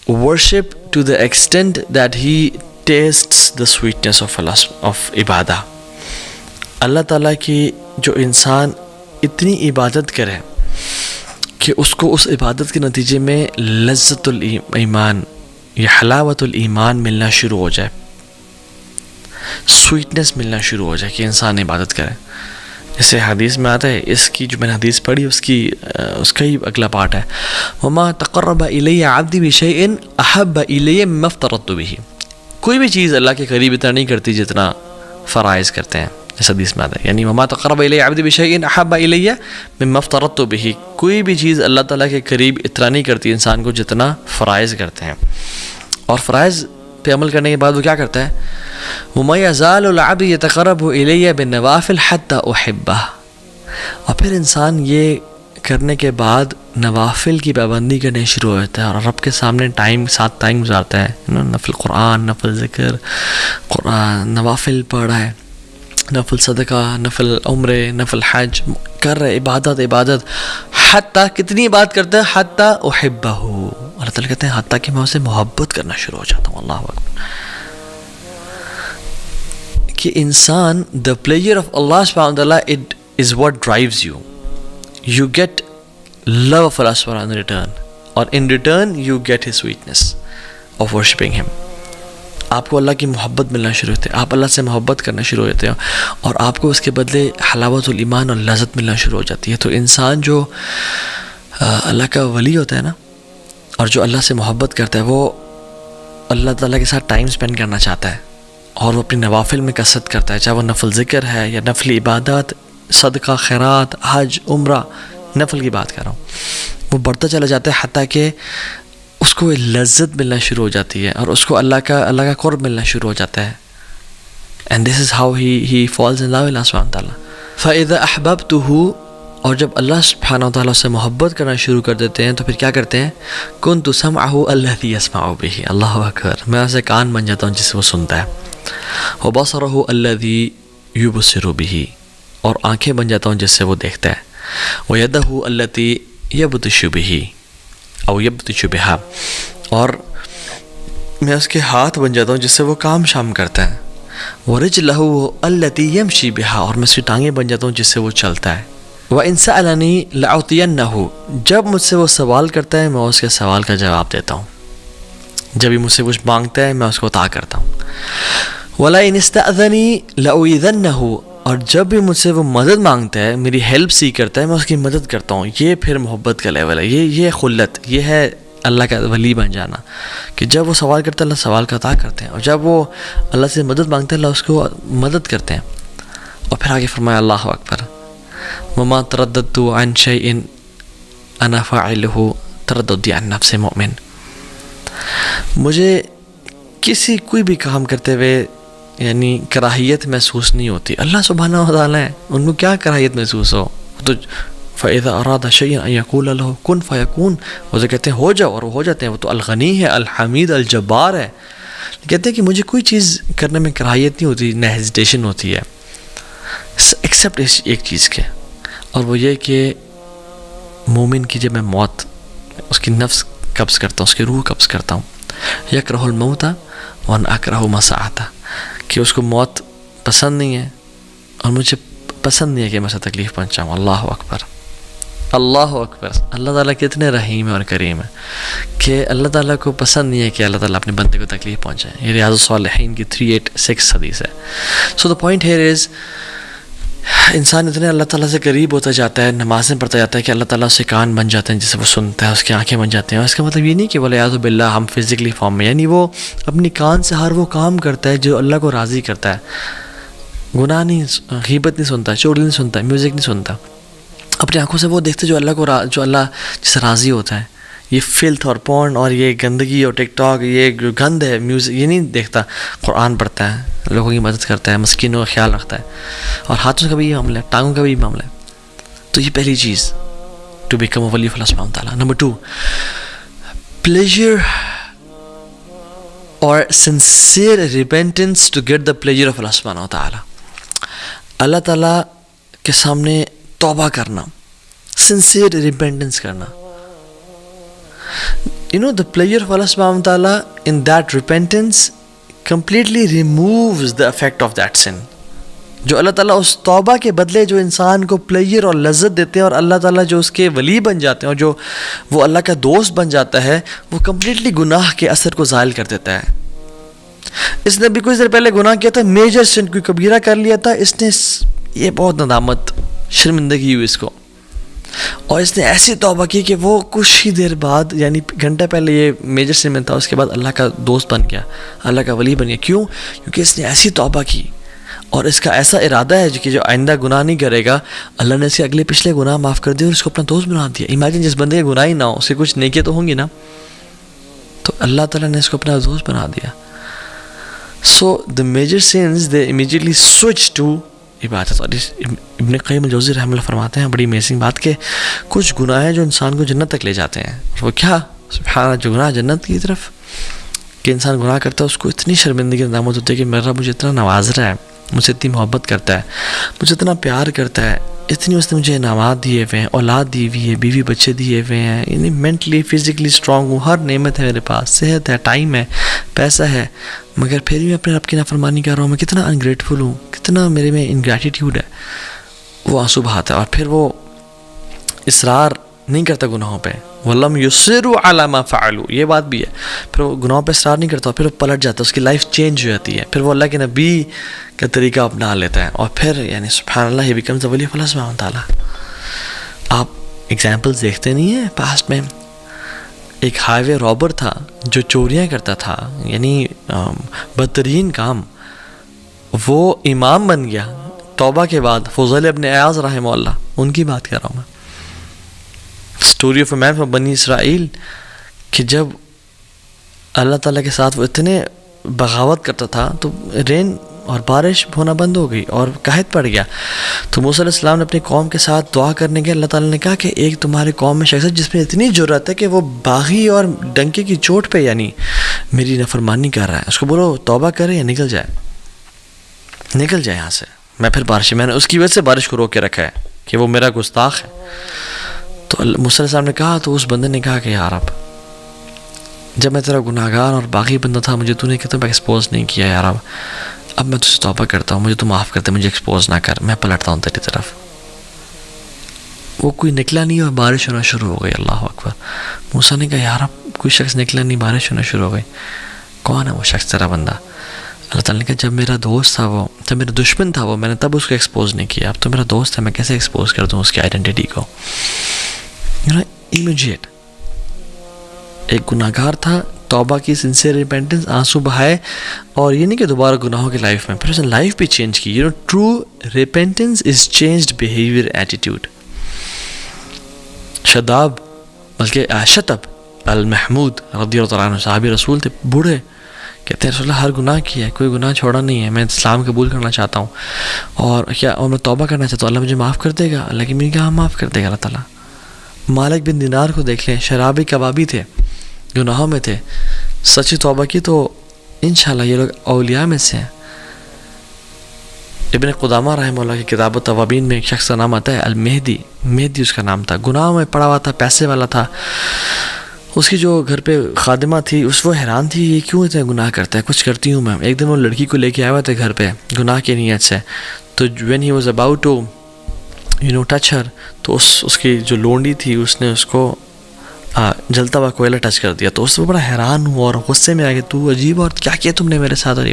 worship to the extent that he tastes the sweetness of Ubadah. اللہ تعالیٰ کی جو انسان اتنی عبادت کرے کہ اس کو اس عبادت کے نتیجے میں لذت الایمان یا حلاوت الایمان ملنا شروع ہو جائے، سویٹنس ملنا شروع ہو جائے کہ انسان عبادت کرے. جیسے حدیث میں آتا ہے، اس کی جو میں نے حدیث پڑھی اس کا ہی اگلا پارٹ ہے، وما تقرب الی عبدی بشیء احب الی مما افترضت به. کوئی بھی چیز اللہ کے قریب اتنا نہیں کرتی جتنا فرائض کرتے ہیں. اس حدیث میں آتا ہے یعنی وما تقرب الی عبدی بشیء احب الی مما افترضت به، کوئی بھی چیز اللہ تعالیٰ کے قریب اتنا نہیں کرتی انسان کو جتنا فرائض کرتے ہیں. اور فرائض پہ عمل کرنے کے بعد وہ کیا کرتا ہے، وَمَا يَزَالُ الْعَبْدُ يَتَقَرَّبُ إِلَيَّ بِالنَّوَافِلِ حَتَّى أُحِبَّهُ. اور پھر انسان یہ کرنے کے بعد نوافل کی پابندی کرنے شروع ہو جاتا ہے اور رب کے سامنے ساتھ ٹائم گزارتا ہے. نفل قرآن، نفل ذکر، قرآن، نوافل پڑھ رہا ہے، نفل صدقہ، نفل عمرے، نفل حج کر رہے، عبادت حتیٰ کتنی بات کرتا ہے، حتیٰ احبہ. اللہ تعالیٰ کہتے ہیں حتیٰ کہ میں اسے محبت کرنا شروع ہو جاتا ہوں. اللہ اکبر. کہ انسان the pleasure of Allah subhanahu wa ta'ala it is what drives you. You get love of Allah subhanahu wa ta'ala in return, or in return you get his sweetness of worshipping him. آپ کو اللہ کی محبت ملنا شروع ہوتے ہیں، آپ اللہ سے محبت کرنا شروع ہوتے ہیں اور آپ کو اس کے بدلے حلاوت الایمان اور لذت ملنا شروع ہو جاتی ہے. تو انسان جو اللہ کا ولی ہوتا ہے نا، اور جو اللہ سے محبت کرتا ہے، وہ اللہ تعالیٰ کے ساتھ ٹائم سپینڈ کرنا چاہتا ہے اور وہ اپنی نوافل میں کثرت کرتا ہے، چاہے وہ نفل ذکر ہے یا نفل عبادات، صدقہ، خیرات، حج، عمرہ، نفل کی بات کر رہا ہوں. وہ بڑھتا چلا جاتا ہے حتیٰ کہ اس کو لذت ملنا شروع ہو جاتی ہے اور اس کو اللہ کا قرب ملنا شروع ہو جاتا ہے. And this is how he falls in love with اللہ سبحانہ وتعالی. فاذا احببته، اور جب اللہ سبحانہ وتعالیٰ سے محبت کرنا شروع کر دیتے ہیں تو پھر کیا کرتے ہیں، كنت سمعه الذي يسمع به. اللہ اکبر. میں اسے کان بن جاتا ہوں جس سے وہ سنتا ہے. وبصره الذي يبصر به، اور آنکھیں بن جاتا ہوں جس سے وہ دیکھتا ہے. ويده التي يبطش به او يبطش بها، اور میں اس کے ہاتھ بن جاتا ہوں جس سے وہ کام شام کرتا ہے. ورجله التي يمشي بها، اور میں اس کی ٹانگیں بن جاتا ہوں جس سے وہ چلتا ہے. وَإِن سَأَلَنِي لَأُعْطِيَنَّهُ، جب مجھ سے وہ سوال کرتا ہے میں اس کے سوال کا جواب دیتا ہوں. جب بھی مجھ سے کچھ مانگتا ہے میں اس کو عطا کرتا ہوں. وَلَئِنِ اسْتَأْذَنِي لَأُؤِذَنَّهُ، اور جب بھی مجھ سے وہ مدد مانگتا ہے، میری ہیلپ سی کرتا ہے، میں اس کی مدد کرتا ہوں. یہ پھر محبت کا لیول ہے، یہ خلت، یہ ہے اللہ کا ولی بن جانا. کہ جب وہ سوال کرتا ہے اللہ سوال کا عطا کرتے ہیں، اور جب وہ اللہ سے مدد مانگتا ہے اللہ اس کو مدد کرتے ہیں. اور پھر آگے فرمایا اللہ اکبر، وما ترددت عن شيء انا فاعله ترددي عن نفس مؤمن. مجھے کوئی بھی کام کرتے ہوئے یعنی کراہیت محسوس نہیں ہوتی. اللہ سبحانہ و تعالیٰ ہے، ان کو کیا کراہیت محسوس ہو. تو فاذا اراد شيئا ان يقول له كن فيكون، وہ جو کہتے ہیں ہو جاؤ اور وہ ہو جاتے ہیں. وہ تو الغنی ہے، الحمید، الجبار ہے. کہتے ہیں کہ مجھے کوئی چیز کرنے میں کراہیت نہیں ہوتی، نہ ہیزیٹیشن ہوتی ہے ایکسیپٹ ایک چیز کے، اور وہ یہ کہ مومن کی جب میں موت اس کی نفس قبض کرتا ہوں، اس کی روح قبض کرتا ہوں. یکرہ الموت وانا اکرہ مساعتہ، کہ اس کو موت پسند نہیں ہے اور مجھے پسند نہیں ہے کہ میں اسے تکلیف پہنچاؤں. اللہ اکبر، اللہ اکبر. اللہ تعالیٰ کتنے رحیم اور کریم ہے کہ اللہ تعالیٰ کو پسند نہیں ہے کہ اللہ تعالیٰ اپنے بندے کو تکلیف پہنچائے. یہ ریاض الصالحین کی 386 حدیث ہے. سو دا پوائنٹ ہیئر از، انسان اتنے اللہ تعالیٰ سے قریب ہوتا جاتا ہے، نمازیں پڑھتا جاتا ہے کہ اللہ تعالیٰ اس کے کان بن جاتے ہیں جسے وہ سنتا ہے، اس کی آنکھیں بن جاتے ہیں. اور اس کا مطلب یہ نہیں کہ والعیاذ باللہ ہم فزیکلی فارم میں، یعنی وہ اپنی کان سے ہر وہ کام کرتا ہے جو اللہ کو راضی کرتا ہے. گناہ نہیں، غیبت نہیں سنتا، چغلی نہیں سنتا، میوزک نہیں سنتا. اپنی آنکھوں سے وہ دیکھتے جو اللہ جس سے راضی ہوتا ہے. یہ فلتھ اور پورن اور یہ گندگی اور ٹک ٹاک، یہ گند ہے، میوزک، یہ نہیں دیکھتا. قرآن پڑھتا ہے، لوگوں کی مدد کرتا ہے، مسکینوں کا خیال رکھتا ہے. اور ہاتھوں کا بھی یہ معاملہ ہے، ٹانگوں کا بھی یہ معاملہ ہے. تو یہ پہلی چیز ٹو بیکم اے ولی آف اللہ سبحانہ وتعالیٰ. نمبر 2، پلیجر اور sincere repentance to get the pleasure of اللہ سبحانہ وتعالیٰ. اللہ تعالیٰ کے سامنے توبہ کرنا، سنسیئر ریپینٹنس کرنا. the pleasure of Allah subhanahu wa ta'ala in that repentance completely removes the effect of that sin. جو اللہ تعالیٰ اس توبہ کے بدلے جو انسان کو پلیجر اور لذت دیتے ہیں، اور اللہ تعالیٰ جو اس کے ولی بن جاتے ہیں اور جو وہ اللہ کا دوست بن جاتا ہے، وہ کمپلیٹلی گناہ کے اثر کو زائل کر دیتا ہے. اس نے بھی کچھ دیر پہلے گناہ کیا تھا، میجر سن کوئی کبیرہ کر لیا تھا، اس نے یہ بہت ندامت شرمندگی ہوئی اس کو، اور اس نے ایسی توبہ کی کہ وہ کچھ ہی دیر بعد، یعنی گھنٹہ پہلے یہ میجر سن میں تھا، اس کے بعد اللہ کا دوست بن گیا، اللہ کا ولی بن گیا. کیوں؟ کیونکہ اس نے ایسی توبہ کی اور اس کا ایسا ارادہ ہے کہ جو آئندہ گناہ نہیں کرے گا. اللہ نے اس کے اگلے پچھلے گناہ معاف کر دیے اور اس کو اپنا دوست بنا دیا. امیجن جس بندے کے گناہ ہی نہ ہو، اس کے کچھ نیکیاں تو ہوں گی نا، تو اللہ تعالیٰ نے اس کو اپنا دوست بنا دیا. So the major sense they immediately switch to عبادت. اور ابن قیم الجوزی رحمہ اللہ فرماتے ہیں بڑی امیزنگ بات کہ کچھ گناہ ہیں جو انسان کو جنت تک لے جاتے ہیں. اور وہ کیا؟ سبحان اللہ، جو گناہ جنت کی طرف کہ انسان گناہ کرتا ہے، اس کو اتنی شرمندگی ندامت ہوتی ہے کہ میرا مجھے اتنا نواز رہا ہے، مجھ سے اتنی محبت کرتا ہے، مجھے اتنا پیار کرتا ہے، اتنی اس نے مجھے انعامات دیے ہوئے ہیں، اولاد دی ہوئی ہے، بیوی بچے دیے ہوئے ہیں، یعنی مینٹلی فزیکلی اسٹرانگ ہوں، ہر نعمت ہے میرے پاس، صحت ہے، ٹائم ہے، پیسہ ہے، مگر پھر بھی میں اپنے رب کی نافرمانی کر رہا ہوں. میں کتنا انگریٹفل ہوں، کتنا میرے میں انگریٹیٹیوڈ ہے. وہ آنسو بہاتا ہے اور پھر وہ اصرار نہیں کرتا گناہوں پہ. وَلَمْ يُصِرُّوا عَلَى مَا فَعَلُوا، یہ بات بھی ہے. پھر وہ گناہوں پہ اصرار نہیں کرتا، پھر وہ پلٹ جاتا ہے، اس کی لائف چینج ہو جاتی ہے. پھر وہ اللہ کے نبی کا طریقہ اپنا لیتا ہے، اور پھر یعنی سبحان اللہ ہی بیکمز ولی آف اللہ سبحانہ و تعالیٰ. آپ ایگزامپلز دیکھتے نہیں ہیں پاسٹ میں؟ ایک ہائی وے رابر تھا جو چوریاں کرتا تھا، یعنی بدترین کام، وہ امام بن گیا توبہ کے بعد. فضیل ابن عیاض رحمہ اللہ، ان کی بات کر رہا ہوں میں. Story of a man from بنی اسرائیل، کہ جب اللہ تعالیٰ کے ساتھ وہ اتنے بغاوت کرتا تھا تو رین اور بارش ہونا بند ہو گئی اور قحط پڑ گیا. تو موسیٰ علیہ السلام نے اپنی قوم کے ساتھ دعا کرنے کے، اللہ تعالیٰ نے کہا کہ ایک تمہارے قوم میں شخص ہے جس میں اتنی جرأت ہے کہ وہ باغی اور ڈنکے کی چوٹ پہ یعنی میری نافرمانی کر رہا ہے، اس کو بولو توبہ کرے یا نکل جائے یہاں سے. میں پھر میں نے اس کی وجہ سے بارش کو روک کے رکھا ہے کہ وہ میرا گستاخ ہے. تو موسیٰ علیہ السلام نے کہا، تو اس بندے نے کہا کہ یار جب میں تیرا گناہ گار اور باغی بندہ تھا، مجھے تو نے کتنا ایکسپوز نہیں کیا یار، اب میں تجھ سے توبہ کرتا ہوں، مجھے تو معاف کرتے، مجھے ایکسپوز نہ کر، میں پلٹتا ہوں تیری طرف. وہ کوئی نکلا نہیں اور بارش ہونا شروع ہو گئی. اللہ اکبر. موسیٰ نے کہا یار کوئی شخص نکلا نہیں، بارش ہونا شروع ہو گئی، کون ہے وہ شخص تیرا بندہ؟ اللہ تعالیٰ نے کہا جب میرا دوست تھا وہ، جب میرا دشمن تھا وہ، میں نے تب اس کو ایکسپوز نہیں کیا، اب تو میرا دوست ہے، میں کیسے ایکسپوز کر دوں اس کی آئیڈینٹی کو؟ امیجیٹ. ایک گناہ گار تھا، توبہ کی، سنسیئر ریپینٹنس، آنسو بہائے، اور یہ نہیں کہ دوبارہ گناہوں کی لائف میں، پھر اس نے لائف بھی چینج کی. ٹرو ریپینٹنس از چینجڈ بیہیویئر ایٹیٹیوڈ. شداب بلکہ شتب المحمود رضی اللہ عنہ صحابی رسول تھے، بوڑھے، کہتے ہیں رسول اللہ ہر گناہ کیا ہے، کوئی گناہ چھوڑا نہیں ہے، میں اسلام قبول کرنا چاہتا ہوں اور میں توبہ کرنا چاہتا ہوں، اللہ مجھے معاف کر دے گا؟ اللہ کی میری کہا معاف کر دے گا اللہ تعالیٰ. مالک بن دینار کو دیکھ لیں، شرابی کبابی تھے، گناہوں میں تھے، سچی توبہ کی تو انشاءاللہ یہ لوگ اولیاء میں سے ہیں. ابن قدامہ رحمہ اللہ کی کتاب التوابین میں ایک شخص کا نام آتا ہے المہدی، مہدی اس کا نام تھا، گناہوں میں پڑا ہوا تھا، پیسے والا تھا. اس کی جو گھر پہ خادمہ تھی وہ حیران تھی یہ کیوں اتنے گناہ کرتا ہے، کچھ کرتی ہوں میں. ایک دن وہ لڑکی کو لے کے آیا ہوا تھا گھر پہ گناہ کی نیت سے. تو when he was about to touch her, تو اس کی جو لونڈی تھی اس نے اس کو جلتا ہوا کوئلہ ٹچ کر دیا. تو اس سے بڑا حیران ہوا اور غصے میں آ گیا، تو عجیب اور کیا کیا تم نے میرے ساتھ؟ اور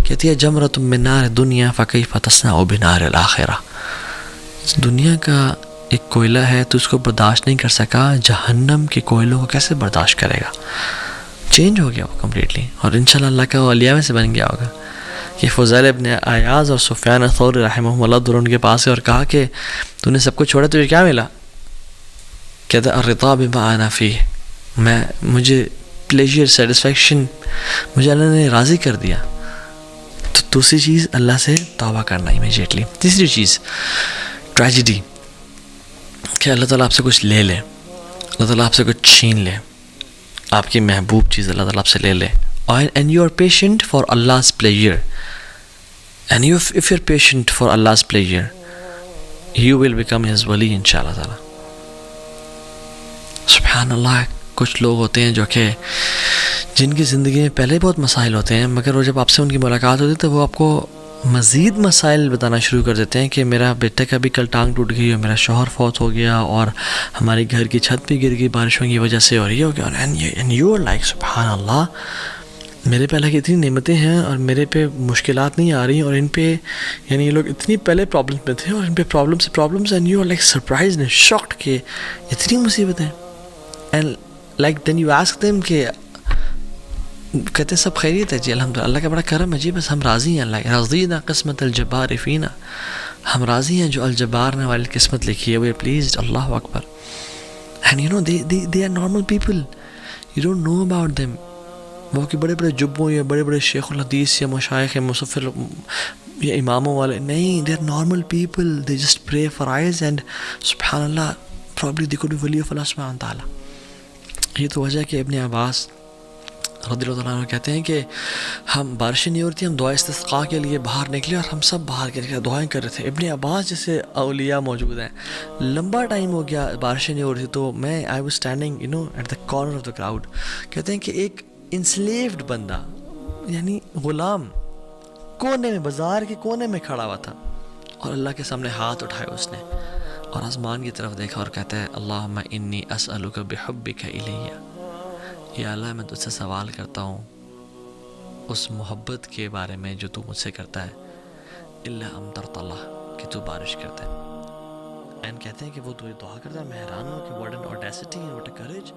کہتی ہے جمرۃ من نار دنیا فکیف تصنع بنار الآخرہ. دنیا کا ایک کوئلہ ہے تو اس کو برداشت نہیں کر سکا، جہنم کے کوئلوں کو کیسے برداشت کرے گا؟ چینج ہو گیا وہ کمپلیٹلی، اور انشاءاللہ اللہ کا اولیاء میں سے بن گیا ہوگا. کہ فضیل ابن عیاض اور سفیان الثوری رحمہ اللہ دونوں کے پاس ہے اور کہا کہ تو نے سب کچھ چھوڑا، تجھے کیا ملا؟ کہتا الرضا بما انا فیہ، مجھے پلیجر، سیٹسفیکشن مجھے اللہ نے راضی کر دیا. تو دوسری چیز اللہ سے توبہ کرنا امیجیٹلی. تیسری چیز ٹریجڈی، کہ اللہ تعالیٰ آپ سے کچھ لے لے، اللہ تعالیٰ آپ سے کچھ چھین لے، آپ کی محبوب چیز اللہ تعالیٰ آپ سے لے لے. And you are patient for Allah's pleasure, and if you're patient for Allah's pleasure, you will become His wali inshallah ta'ala. Subhanallah. کچھ لوگ ہوتے ہیں جو کہ جن کی زندگی میں پہلے بہت مسائل ہوتے ہیں، مگر وہ جب آپ سے ان کی ملاقات ہوتی ہے تو وہ آپ کو مزید مسائل بتانا شروع کر دیتے ہیں کہ میرا بیٹے کا بھی کل ٹانگ ٹوٹ گئی اور میرا شوہر فوت ہو گیا اور ہماری گھر کی چھت بھی گر گئی بارشوں کی وجہ سے اور یہ ہو گیا. اینڈ یو آر لائک سبحان اللہ، میرے پہ اللہ کی اتنی نعمتیں ہیں اور میرے پہ مشکلات نہیں آ رہی اور ان پہ یعنی یہ لوگ اتنی پہلے پرابلم میں تھے اور ان پہ problems and you are like surprise and shocked کہ اتنی مصیبتیں. And like then you ask them کہ کہتے ہیں سب خیریت ہے جی الحمدللہ، اللہ کا بڑا کرم ہے جی، بس ہم راضی ہیں، اللہ رضینا قسمت الجبار فینا، ہم راضی ہیں جو الجبار نے والی قسمت لکھی ہے، وی آر پلیزڈ. اللہ اکبر. And you know they are normal people, you don't know about them. وہ کہ بڑے بڑے جبوں یا بڑے بڑے شیخ الحدیث یا مشائخ مصفر یا اماموں والے نہیں، they are normal people, they just pray for eyes and سبحان اللہ پرابلی دے کوڈ بی ولی آف اللہ سبحانہ تعالیٰ. یہ تو وجہ ہے کہ ابن عباس رضی اللہ تعالیٰ عنہ کہتے ہیں کہ ہم بارشیں نہیں ہو رہی تھی، ہم دعا استسقاء کے لیے باہر نکلے اور ہم سب باہر کے دعائیں کر رہے تھے. ابن عباس جیسے اولیاء موجود ہیں، لمبا ٹائم ہو گیا بارشیں نہیں ہو رہی تھی تو میں I was standing you know at the corner of the crowd. کہتے ہیں کہ ایک انسلیوڈ بندہ یعنی غلام کونے میں بازار کے کونے میں کھڑا ہوا تھا اور اللہ کے سامنے ہاتھ اٹھائے اس نے اور آسمان کی طرف دیکھا اور کہتا ہے اللہم انی اسألک بحبک الیہ، یا اللہ میں تجھ سے سوال کرتا ہوں اس محبت کے بارے میں جو تو مجھ سے کرتا ہے، الا امطرت اللہ، کہ تو بارش کرتا ہے. اینڈ کہتے ہیں کہ وہ دعا کرتا ہے، میں حیران ہوں کہ what an audacity and what a courage.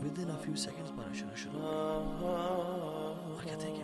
within a few seconds بارش ہونا شروع ہو گئی اور کہتے ہیں کہ